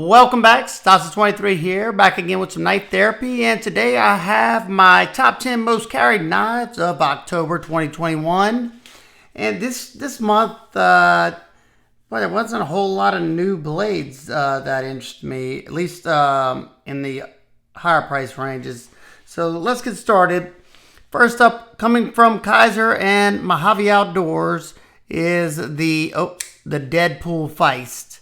Welcome back, Stasa23 here, back again with some knife therapy, and today I have my top 10 most carried knives of October 2021. And this month, well, there wasn't a whole lot of new blades that interested me, at least in the higher price ranges. So let's get started. First up, coming from Kizer and Mojave Outdoors, is the Deadpool Feist.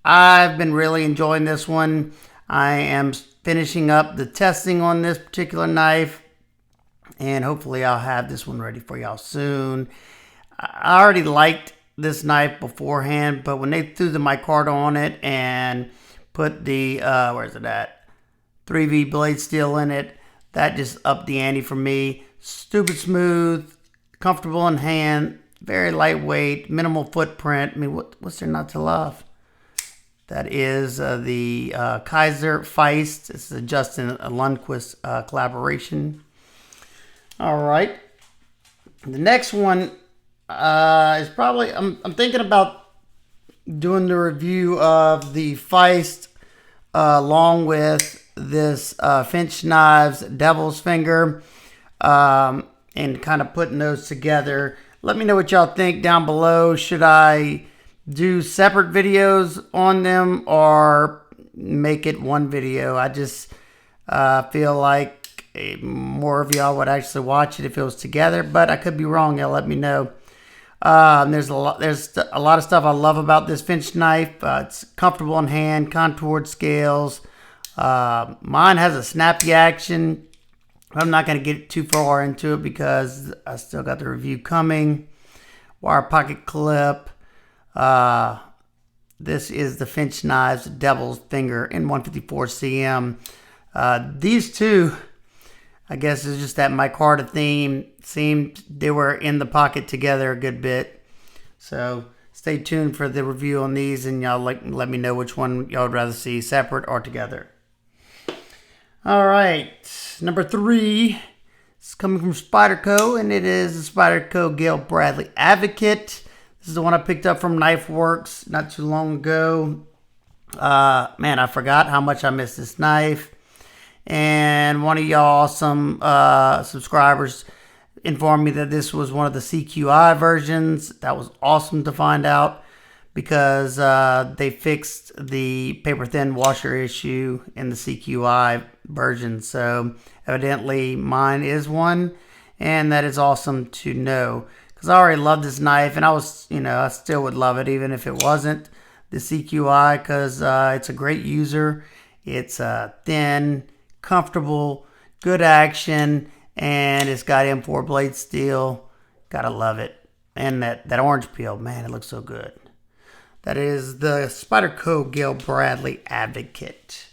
I've been really enjoying this one. I am finishing up the testing on this particular knife, and hopefully I'll have this one ready for y'all soon. I already liked this knife beforehand, but when they threw the Micarta on it and put the, where's it at? 3V blade steel in it, that just upped the ante for me. Stupid smooth, comfortable in hand, very lightweight, minimal footprint. I mean, what's there not to love? That is the Kizer Feist. It's a Justin Lundquist collaboration. All right. The next one is probably, I'm thinking about doing the review of the Feist along with this Finch Knives Devil's Finger, and kind of putting those together. Let me know what y'all think down below. Should I do separate videos on them or make it one video? I just feel like more of y'all would actually watch it if it was together, but I could be wrong. Y'all let me know. There's a lot of stuff I love about this Finch knife. It's comfortable in hand, contoured scales. Mine has a snappy action. I'm not going to get too far into it because I still got the review coming. Wire pocket clip. This is the Finch Knives Devil's Finger in 154 cm. These two, I guess, is just that micarta theme. Seemed they were in the pocket together a good bit. So stay tuned for the review on these, and y'all let me know which one y'all would rather see, separate or together. All right, number 3 is coming from Spyderco, and it is the Spyderco Gale Bradley Advocate. This is the one I picked up from KnifeWorks not too long ago. Man, I forgot how much I missed this knife. And one of y'all, some subscribers, informed me that this was one of the CQI versions. That was awesome to find out because they fixed the paper thin washer issue in the CQI version. So evidently mine is one, and that is awesome to know. Because I already love this knife, and I still would love it even if it wasn't the CQI, because it's a great user. It's thin, comfortable, good action, and it's got M4 blade steel. Gotta love it. And that orange peel, man, it looks so good. That is the Spyderco Gale Bradley Advocate.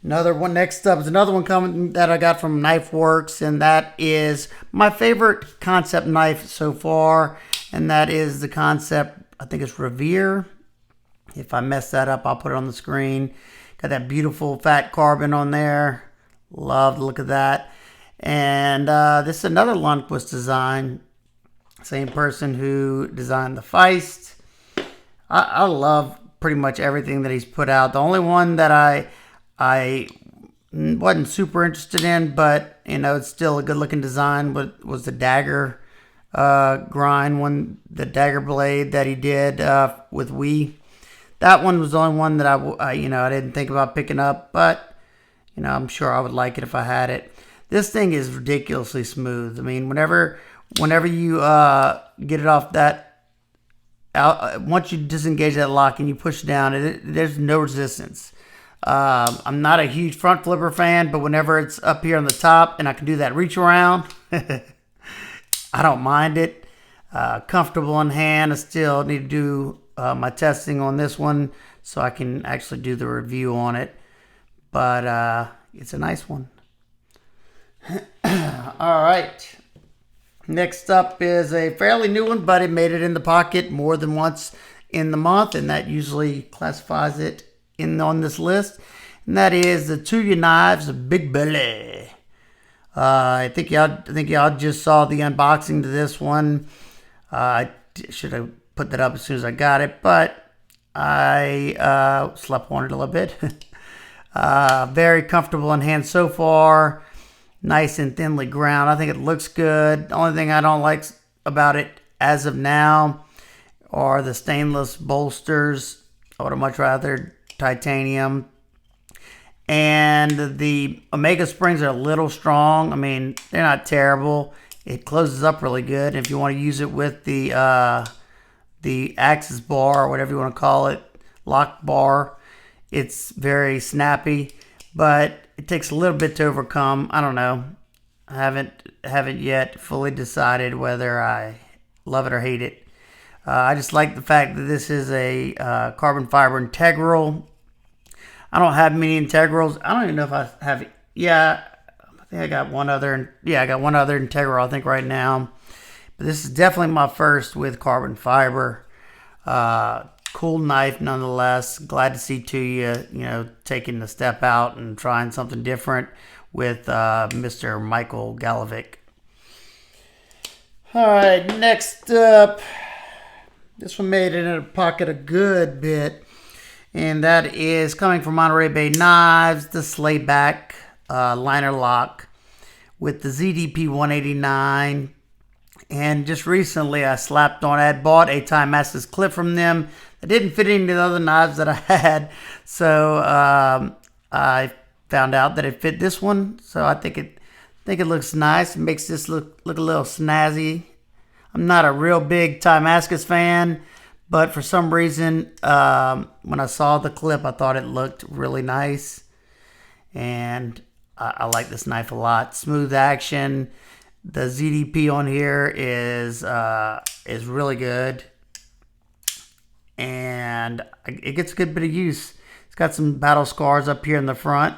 Another one next up is another one coming that I got from KnifeWorks, and that is my favorite Kansept knife so far, and that is the Kansept, I think it's Reverie. If I mess that up, I'll put it on the screen. Got that beautiful fat carbon on there. Love the look of that. And this is another Lundquist design. Same person who designed the Feist. I love pretty much everything that he's put out. The only one that I wasn't super interested in, but it's still a good looking design, was the dagger grind one, the dagger blade that he did with Wii. That one was the only one that I didn't think about picking up, but I'm sure I would like it if I had it. This thing is ridiculously smooth. I mean, whenever you get it off that, once you disengage that lock and you push down, there's no resistance. I'm not a huge front flipper fan, but whenever it's up here on the top and I can do that reach around, I don't mind it. Comfortable in hand. I still need to do my testing on this one so I can actually do the review on it. But it's a nice one. All right. Next up is a fairly new one, but it made it in the pocket more than once in the month, and that usually classifies it on this list, and that is the Tuya knives, the Big Belly. I think y'all just saw the unboxing to this one. I should have put that up as soon as I got it, but I slept on it a little bit. Very comfortable in hand so far. Nice and thinly ground. I think it looks good. The only thing I don't like about it as of now are the stainless bolsters. I would have much rather titanium. And the Omega springs are a little strong. I mean, they're not terrible. It closes up really good. If you want to use it with the axis bar or whatever you want to call it, lock bar, it's very snappy, but it takes a little bit to overcome. I don't know. I haven't yet fully decided whether I love it or hate it. I just like the fact that this is a carbon fiber integral. I don't have many integrals. I don't even know if I have. Yeah, I think I got one other. Yeah, I got one other integral, I think, right now. But this is definitely my first with carbon fiber. Cool knife nonetheless. Glad to see Tuya, taking the step out and trying something different with Mr. Michael Galovic. All right, next up, this one made it in a pocket a good bit, and that is coming from Monterey Bay Knives, the Slayback liner lock with the ZDP 189. And just recently I slapped on, I had bought a Time Masters clip from them that didn't fit any of the other knives that I had. So I found out that it fit this one. So I think it looks nice. It makes this look a little snazzy. I'm not a real big Time Masters fan, but for some reason, when I saw the clip, I thought it looked really nice. And I like this knife a lot. Smooth action. The ZDP on here is really good, and it gets a good bit of use. It's got some battle scars up here in the front,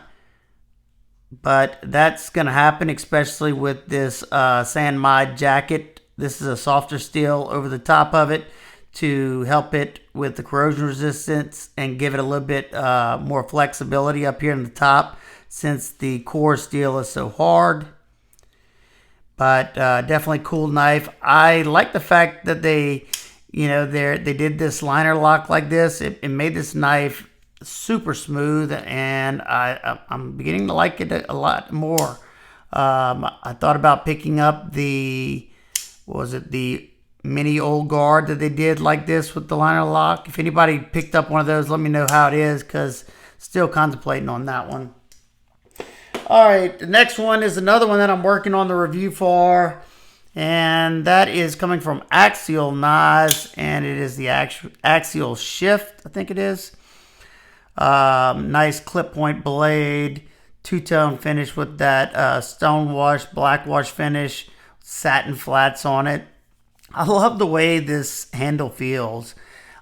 but that's going to happen, especially with this sand mod jacket. This is a softer steel over the top of it to help it with the corrosion resistance and give it a little bit more flexibility up here in the top, since the core steel is so hard. But definitely cool knife. I like the fact that they did this liner lock like this. It made this knife super smooth, and I'm beginning to like it a lot more. I thought about picking up the mini old guard that they did like this with the liner lock. If anybody picked up one of those, let me know how it is, because still contemplating on that one. All right, the next one is another one that I'm working on the review for, and that is coming from Axial Knives, and it is the Axial Shift, I think it is. Nice clip point blade, two-tone finish with that stone wash, black wash finish, satin flats on it. I love the way this handle feels.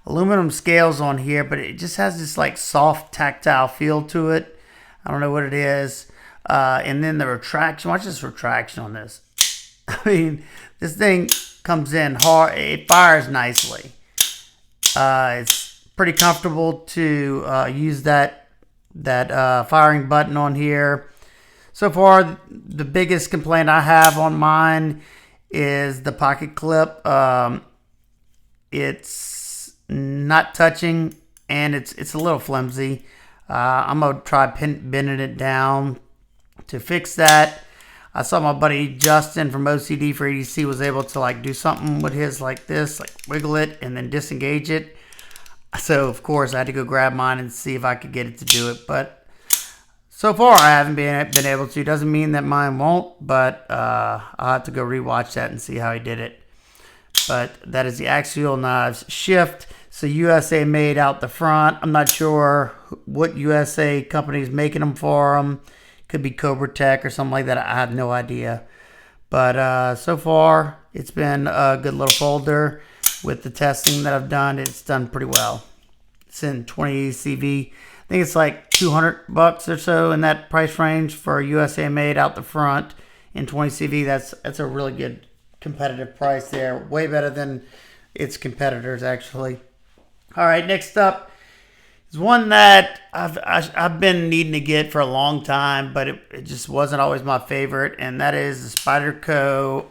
Aluminum scales on here, but it just has this like soft tactile feel to it. I don't know what it is. And then the retraction, watch this retraction on this. I mean, this thing comes in hard, it fires nicely. It's pretty comfortable to use that firing button on here. So far, the biggest complaint I have on mine is the pocket clip. It's not touching, and it's a little flimsy. I'm going to try bending it down to fix that. I saw my buddy Justin from OCD for EDC was able to like do something with his like this, like wiggle it and then disengage it. So of course I had to go grab mine and see if I could get it to do it. But so far I haven't been able to. Doesn't mean that mine won't, but I'll have to go rewatch that and see how he did it. But that is the Axial Knives Shift. So USA made out the front. I'm not sure what USA company's making them for them. Could be Cobra Tech or something like that. I have no idea. But so far, it's been a good little folder. With the testing that I've done, it's done pretty well. It's in 20 CV. I think it's like $200 or so in that price range for USA made out the front in 20 CV. That's a really good competitive price there. Way better than its competitors, actually. All right, next up is one that I've been needing to get for a long time, but it just wasn't always my favorite, and that is the Spyderco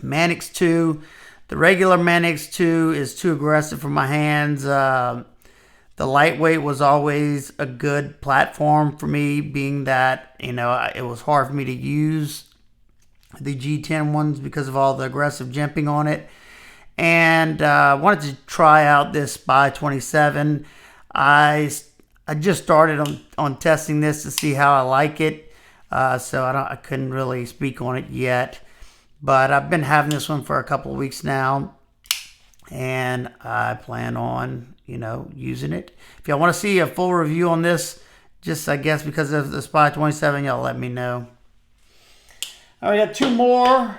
Manix 2. The regular Manix 2 is too aggressive for my hands. The lightweight was always a good platform for me, being that, you know, it was hard for me to use the G10 ones because of all the aggressive jimping on it. And I wanted to try out this Spy 27. I just started on testing this to see how I like it. So I couldn't really speak on it yet. But I've been having this one for a couple of weeks now, and I plan on, you know, using it. If y'all want to see a full review on this, just I guess because of the Spy 27, y'all let me know. All right, we got two more.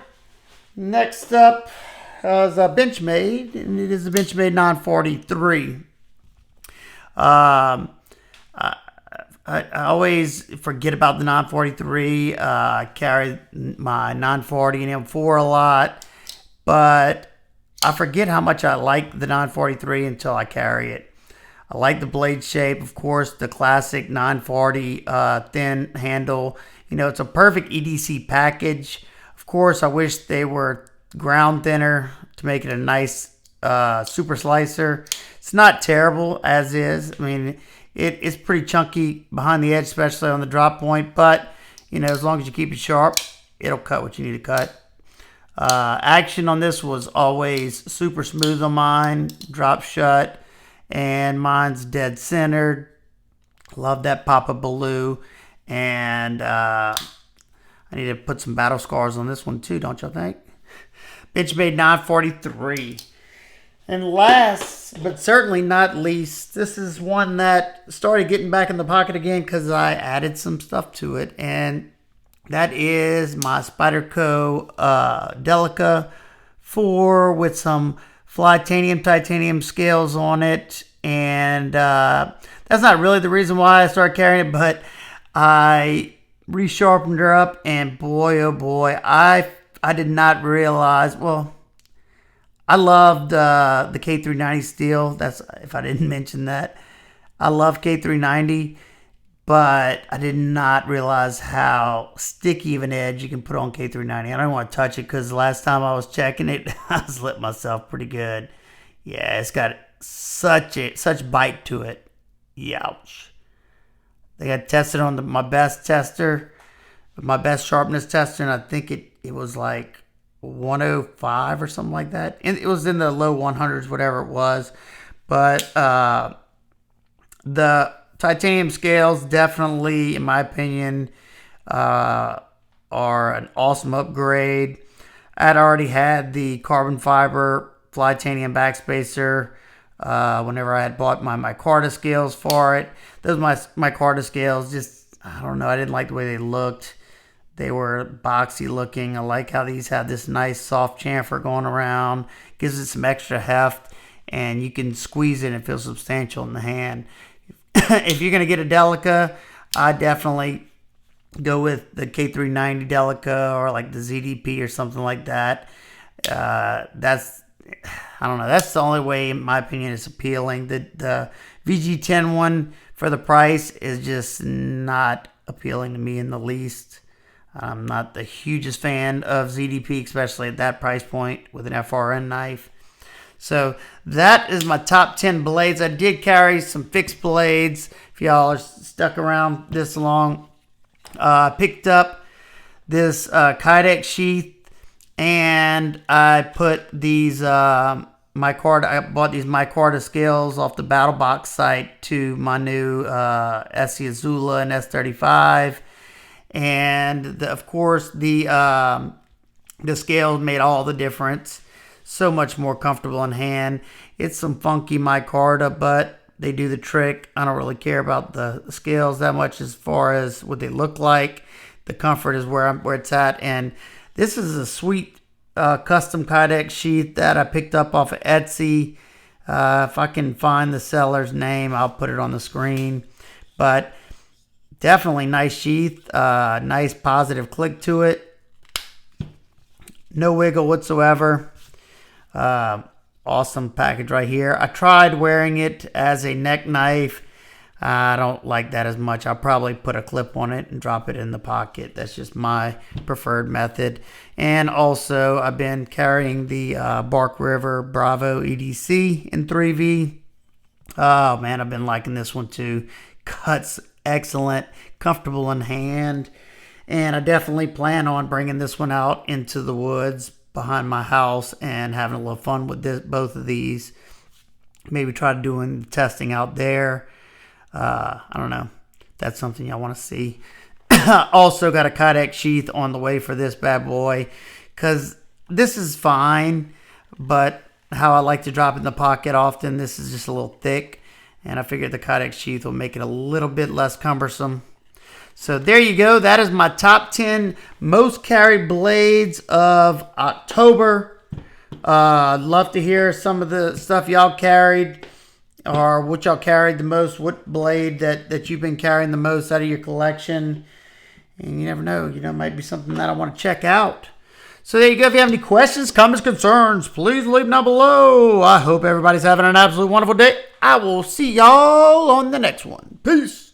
Next up is a Benchmade, and it is a Benchmade 943. I always forget about the 943. I carry my 940 and M4 a lot, but I forget how much I like the 943 until I carry it. I like the blade shape, of course, the classic 940 thin handle. You know, it's a perfect EDC package. Of course, I wish they were ground thinner to make it a nice super slicer. It's not terrible as is. I mean, it's pretty chunky behind the edge, especially on the drop point. But, you know, as long as you keep it sharp, it'll cut what you need to cut. Action on this was always super smooth on mine. Drop shut. And mine's dead centered. Love that pop of blue. And I need to put some battle scars on this one too, don't y'all think? Benchmade 943. And last, but certainly not least, this is one that started getting back in the pocket again because I added some stuff to it. And that is my Spyderco Delica 4 with some titanium scales on it. And that's not really the reason why I started carrying it, but I resharpened her up. And boy, oh boy, I did not realize, well, I loved the K390 steel. That's if I didn't mention that. I love K390, but I did not realize how sticky of an edge you can put on K390. I don't want to touch it because the last time I was checking it, I was lit myself pretty good. Yeah, it's got such bite to it. Youch. They got tested on my best tester, my best sharpness tester, and I think it was like 105 or something like that. And it was in the low 100s, whatever it was. But the titanium scales definitely, in my opinion, are an awesome upgrade. I'd already had the carbon fiber titanium backspacer whenever I had bought my Micarta scales for it. Those Micarta scales, just, I don't know, I didn't like the way they looked. They were boxy looking. I like how these have this nice soft chamfer going around. Gives it some extra heft, and you can squeeze it and it feels substantial in the hand. If you're going to get a Delica, I definitely go with the K390 Delica or like the ZDP or something like that. I don't know. That's the only way, in my opinion, it's appealing. The VG10 one for the price is just not appealing to me in the least. I'm not the hugest fan of ZDP, especially at that price point with an FRN knife. So that is my top 10 blades. I did carry some fixed blades. If y'all are stuck around this long, I picked up this Kydex sheath, and I put these Micarta. I bought these Micarta scales off the BattleBox site to my new SC Azula and S35. And of course, the scales made all the difference. So much more comfortable in hand. It's some funky micarta, but they do the trick. I don't really care about the scales that much as far as what they look like. The comfort is where it's at. And this is a sweet custom Kydex sheath that I picked up off of Etsy. If I can find the seller's name, I'll put it on the screen. But definitely nice sheath. Nice positive click to it. No wiggle whatsoever. Awesome package right here. I tried wearing it as a neck knife. I don't like that as much. I'll probably put a clip on it and drop it in the pocket. That's just my preferred method. And also, I've been carrying the Bark River Bravo EDC in 3V. Oh man, I've been liking this one too. Cuts excellent, comfortable in hand. And I definitely plan on bringing this one out into the woods behind my house and having a little fun with both of these. Maybe try doing testing out there. I don't know. That's something y'all want to see. Also got a Kydex sheath on the way for this bad boy, because this is fine, but how I like to drop in the pocket often, this is just a little thick, and I figured the Kydex sheath will make it a little bit less cumbersome. So there you go. That is my top 10 most carried blades of October. I'd love to hear some of the stuff y'all carried, or what y'all carried the most, what blade that you've been carrying the most out of your collection. And you never know, it might be something that I want to check out. So there you go. If you have any questions, comments, concerns, please leave them down below. I hope everybody's having an absolutely wonderful day. I will see y'all on the next one. Peace.